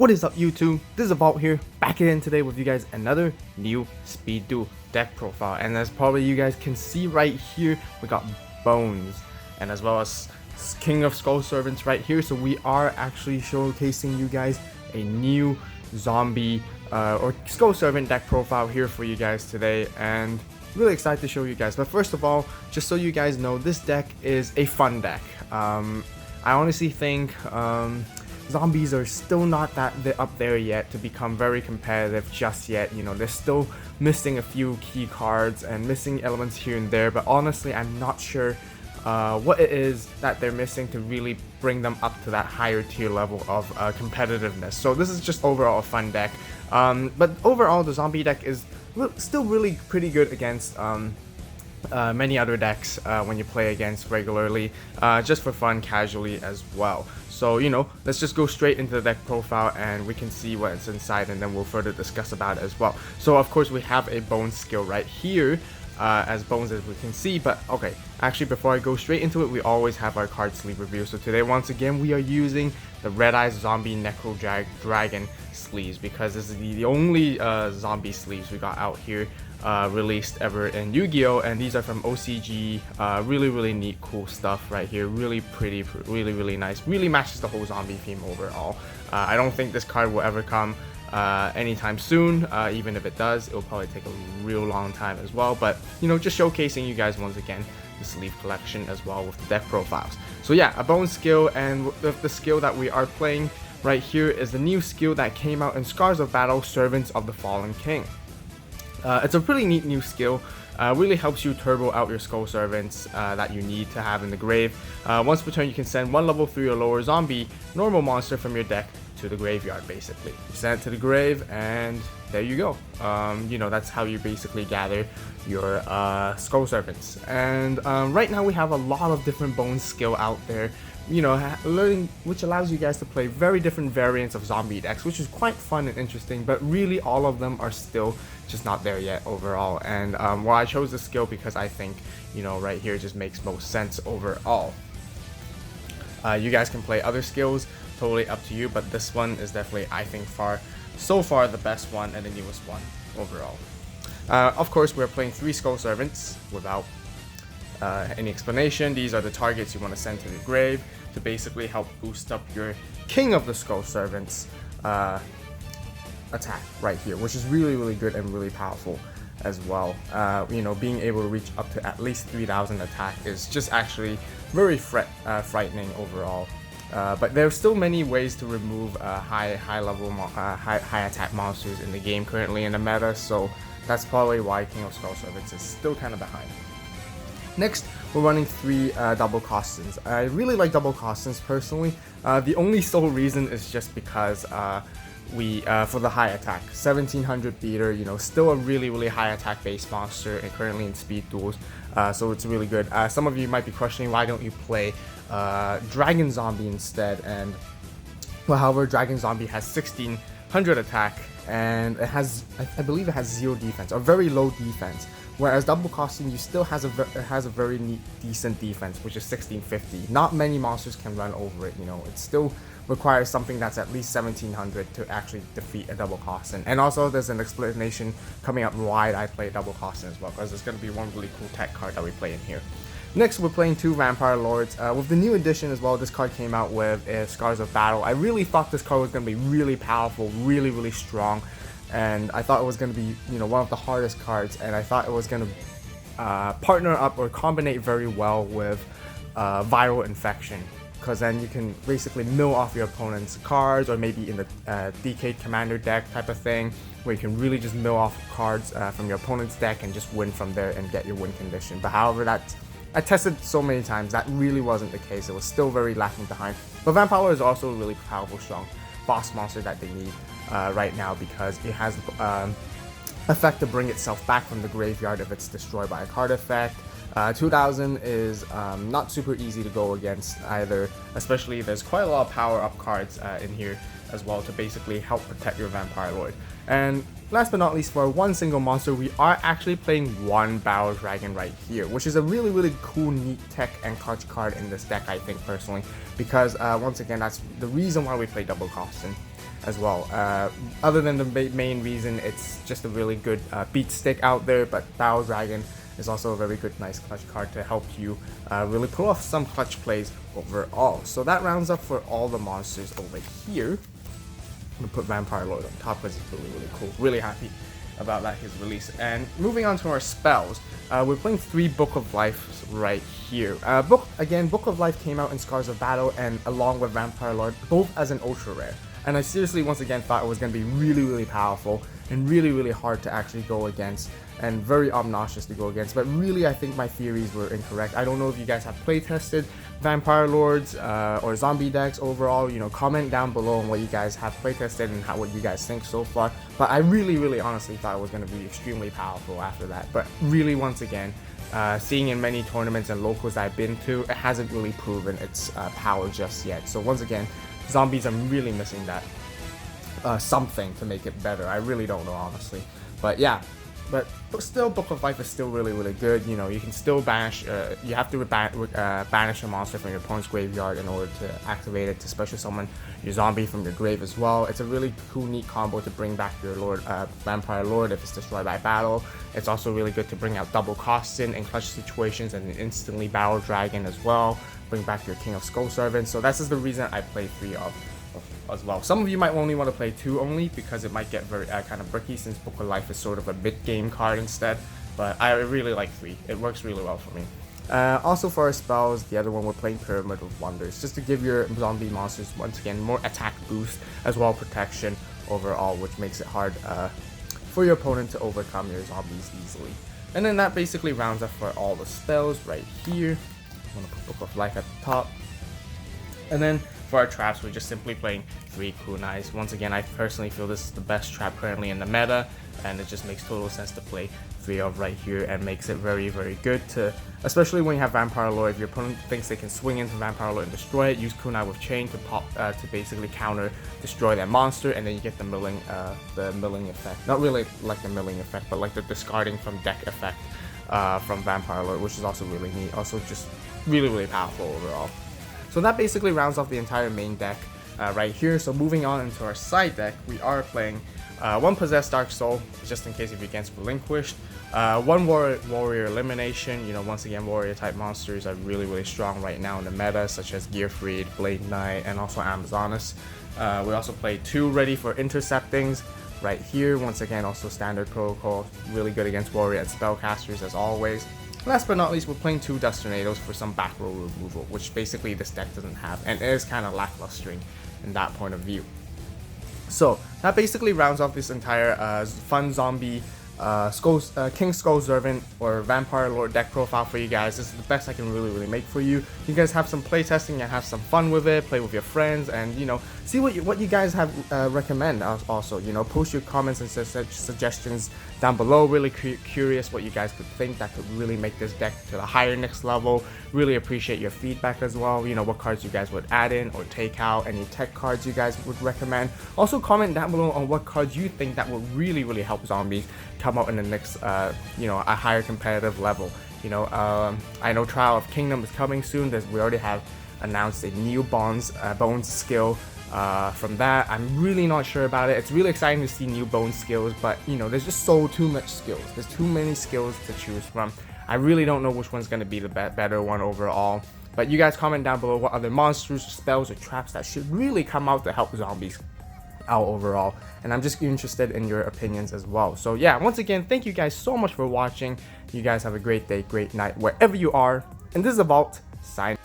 What is up, YouTube? This is AVAULT here, back again today with you guys another new Speed Duel deck profile. And as probably you guys can see right here, we got Bones and as well as King of Skull Servants right here. So we are actually showcasing you guys a new zombie or Skull Servant deck profile here for you guys today, and really excited to show you guys. But first of all, just so you guys know, this deck is a fun deck. I honestly think zombies are still not that up there yet to become very competitive just yet. You know, they're still missing a few key cards and missing elements here and there, but honestly I'm not sure what it is that they're missing to really bring them up to that higher tier level of competitiveness. So this is just overall a fun deck, but overall the zombie deck is still really pretty good against many other decks when you play against regularly, just for fun, casually as well. So, you know, let's just go straight into the deck profile and we can see what's inside, and then we'll further discuss about it as well. So of course we have a Bones skill right here, as Bones as we can see. But okay, actually before I go straight into it, we always have our card sleeve review. So today once again we are using the Red Eyes Zombie Necro Dragon sleeves, because this is the only zombie sleeves we got out here released ever in Yu-Gi-Oh! And these are from OCG. Really neat, cool stuff right here. Really pretty, really nice. Really matches the whole zombie theme overall. I don't think this card will ever come anytime soon. Even if it does, it'll probably take a real long time as well. But you know, just showcasing you guys once again the sleeve collection as well with the deck profiles. So yeah, a Bone skill, and the skill that we are playing right here is the new skill that came out in Scars of Battle, Servants of the Fallen King. It's a pretty neat new skill. Really helps you turbo out your Skull Servants that you need to have in the grave. Once per turn, you can send one level 3 or lower zombie normal monster from your deck to the graveyard. Basically, you send it to the grave, and there you go. You know, that's how you basically gather your Skull Servants. And right now we have a lot of different Bones skill out there, you know, which allows you guys to play very different variants of zombie decks, which is quite fun and interesting. But really all of them are still just not there yet overall. And well, I chose this skill because I think, you know, right here just makes most sense overall. You guys can play other skills, totally up to you, but this one is definitely, I think, so far the best one and the newest one overall. Of course, we're playing 3 Skull Servants without any explanation. These are the targets you want to send to the grave to basically help boost up your King of the Skull Servants attack right here, which is really good and really powerful as well. You know, being able to reach up to at least 3,000 attack is just actually very frightening overall. But there's still many ways to remove high attack monsters in the game currently in the meta, so that's probably why King of Skull Servants is still kind of behind. Next, we're running 3 double Costins. I really like double Costins personally. The only sole reason is just because we for the high attack, 1700 beater, you know, still a really high attack base monster and currently in speed duels, so it's really good. Some of you might be questioning, why don't you play Dragon Zombie instead? And well, however, Dragon Zombie has 1600 attack and it has, I believe it has 0 defense, or very low defense, whereas double Costin you still has a very neat, decent defense, which is 1650. Not many monsters can run over it. You know, it still requires something that's at least 1700 to actually defeat a double Costin. And also there's an explanation coming up why I play double Costin as well, because there's going to be one really cool tech card that we play in here. Next, we're playing 2 Vampire Lords. With the new edition as well, this card came out with Scars of Battle. I really thought this card was going to be really powerful, really strong, and I thought it was going to be, you know, one of the hardest cards, and I thought it was going to partner up or combinate very well with Viral Infection, because then you can basically mill off your opponent's cards, or maybe in the Decade Commander deck type of thing, where you can really just mill off cards from your opponent's deck and just win from there and get your win condition. But however, I tested so many times, that really wasn't the case. It was still very lacking behind. But Vampire Lord is also a really powerful, strong boss monster that they need right now, because it has effect to bring itself back from the graveyard if it's destroyed by a card effect. 2000 is not super easy to go against either, especially there's quite a lot of power up cards in here as well to basically help protect your Vampire Lord. And last but not least, for one single monster, we are actually playing 1 Battle Dragon right here, which is a really cool, neat tech and clutch card in this deck, I think personally, because once again, that's the reason why we play double Costin. as well. Other than the main reason, it's just a really good beat stick out there, but Battle Dragon is also a very good, nice clutch card to help you really pull off some clutch plays overall. So that rounds up for all the monsters over here. I'm gonna put Vampire Lord on top because it's really cool. Really happy about that, his release. And moving on to our spells, we're playing 3 Book of Life right here. Book of Life came out in Scars of Battle and along with Vampire Lord, both as an ultra rare. And I seriously, once again, thought it was going to be really powerful and really hard to actually go against and very obnoxious to go against. But really, I think my theories were incorrect. I don't know if you guys have playtested Vampire Lords or zombie decks overall. You know, comment down below on what you guys have playtested and what you guys think so far. But I really honestly thought it was going to be extremely powerful after that. But really, once again, seeing in many tournaments and locals I've been to, it hasn't really proven its power just yet. So once again, zombies, I'm really missing that something to make it better. I really don't know, honestly. But yeah, but still, Book of Life is still really good. You know, you can still banish, you have to banish a monster from your opponent's graveyard in order to activate it, to special summon your zombie from your grave as well. It's a really cool, neat combo to bring back your Vampire Lord if it's destroyed by battle. It's also really good to bring out double costs in clutch situations and instantly Battle Dragon as well. Bring back your King of Skull Servants. So that's the reason I play 3 of as well. Some of you might only want to play 2 only because it might get very kind of bricky, since Book of Life is sort of a mid-game card instead. But I really like 3. It works really well for me. Also for our spells, the other one, we're playing Pyramid of Wonders, just to give your zombie monsters, once again, more attack boost as well protection overall, which makes it hard for your opponent to overcome your zombies easily. And then that basically rounds up for all the spells right here. I'm going to put Book of Life at the top. And then for our traps, we're just simply playing 3 kunais. Once again, I personally feel this is the best trap currently in the meta, and it just makes total sense to play 3 of right here and makes it very good to, especially when you have Vampire Lord. If your opponent thinks they can swing into Vampire Lord and destroy it, use kunai with chain to pop to basically counter destroy that monster, and then you get the milling effect. Not really like the milling effect, but like the discarding from deck effect from Vampire Lord, which is also really neat. Also just really powerful overall. So that basically rounds off the entire main deck right here. So moving on into our side deck, we are playing 1 Possessed Dark Soul, just in case if you're against Relinquished. 1 Warrior Elimination. You know, once again, Warrior type monsters are really strong right now in the meta, such as Gearfried, Blade Knight, and also Amazonas. We also play 2 Ready for Interceptings right here. Once again, also standard protocol, really good against Warrior and Spellcasters as always. Last but not least, we're playing 2 Dust Tornadoes for some back row removal, which basically this deck doesn't have, and it is kind of lacklustering in that point of view. So that basically rounds off this entire fun zombie King Skull Servant or Vampire Lord deck profile for you guys. This is the best I can really make for you. You guys have some playtesting and have some fun with it, play with your friends, and you know, see what you guys have recommend. Also, you know, post your comments and suggestions down below. Really curious what you guys could think that could really make this deck to the higher next level. Really appreciate your feedback as well. You know, what cards you guys would add in or take out, any tech cards you guys would recommend. Also comment down below on what cards you think that would really help zombies come out in the next you know, a higher competitive level. You know, I know Trial of Kingdom is coming soon. We already have announced a new bones skill from that. I'm really not sure about it. It's really exciting to see new bones skills, but you know, there's just too much skills. There's too many skills to choose from. I really don't know which one's going to be the better one overall. But you guys comment down below what other monsters, spells, or traps that should really come out to help zombies out overall, and I'm just interested in your opinions as well. So yeah, once again, thank you guys so much for watching. You guys have a great day, great night, wherever you are, and this is AVAULT, signing